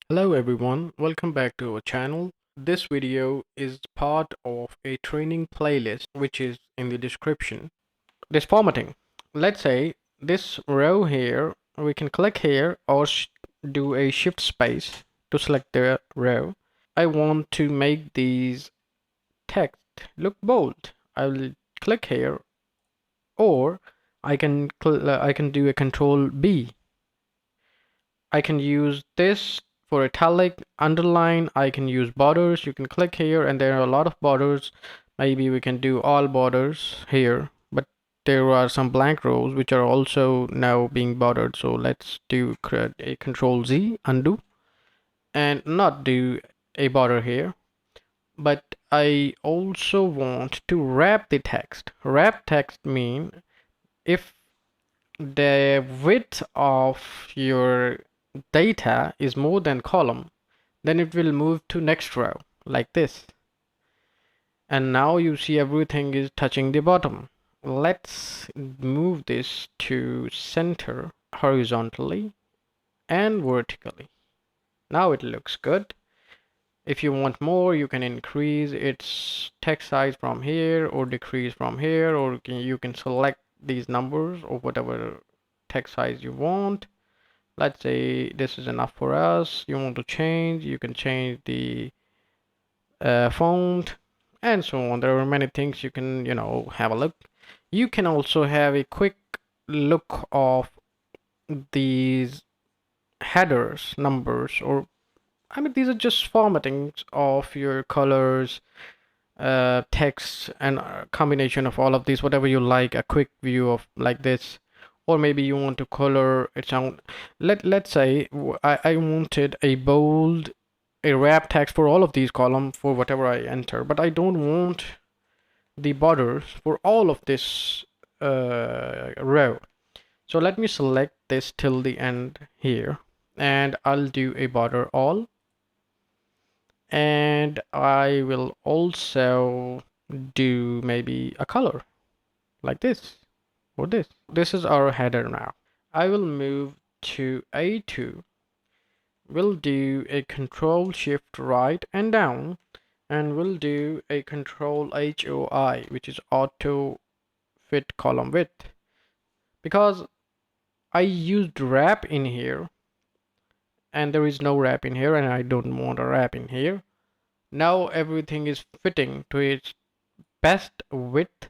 Hello everyone, welcome back to our channel. This video is part of a training playlist which is in the description. This formatting. Let's say this row here, we can click here or do a shift space to select the row. I want to make these text look bold. I will click here or I can do a control B. I can use this for italic, underline. I can use borders. You can click here and there are a lot of borders. Maybe we can do all borders here, but there are some blank rows which are also now being bordered. So let's do a control Z, undo, and not do a border here. But I also want to wrap the text. Wrap text mean if the width of your data is more than column, then it will move to next row like this. And now you see everything is touching the bottom. Let's move this to center horizontally and vertically. Now it looks good. If you want more, you can increase its text size from here or decrease from here, or you can select these numbers or whatever text size you want. Let's say this is enough for us. You want to change, you can change the font and so on. There are many things you can, have a look. You can also have a quick look of these headers, numbers, or I mean, these are just formattings of your colors, text, and a combination of all of these, whatever you like, a quick view of like this. Or maybe you want to color it sound. Let's say I wanted a bold, a wrap text for all of these columns for whatever I enter, but I don't want the borders for all of this row. So let me select this till the end here, and I'll do a border all, and I will also do maybe a color like this or this. This is our header now. I will move to A2. We'll do a control shift right and down, and we'll do a control HOI, which is auto fit column width, because I used wrap in here and there is no wrap in here and I don't want a wrap in here. Now everything is fitting to its best width,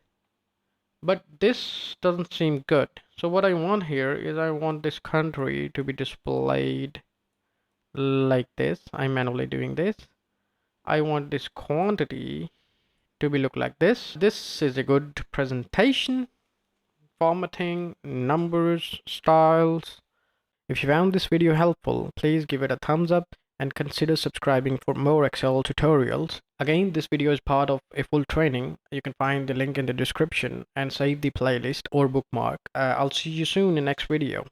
but this doesn't seem good. So what I want here is I want this country to be displayed like this. I'm manually doing this. I want this quantity to be look like this. This is a good presentation, formatting, numbers, styles. If you found this video helpful, please give it a thumbs up and consider subscribing for more Excel tutorials. Again, this video is part of a full training. You can find the link in the description and save the playlist or bookmark. I'll see you soon in the next video.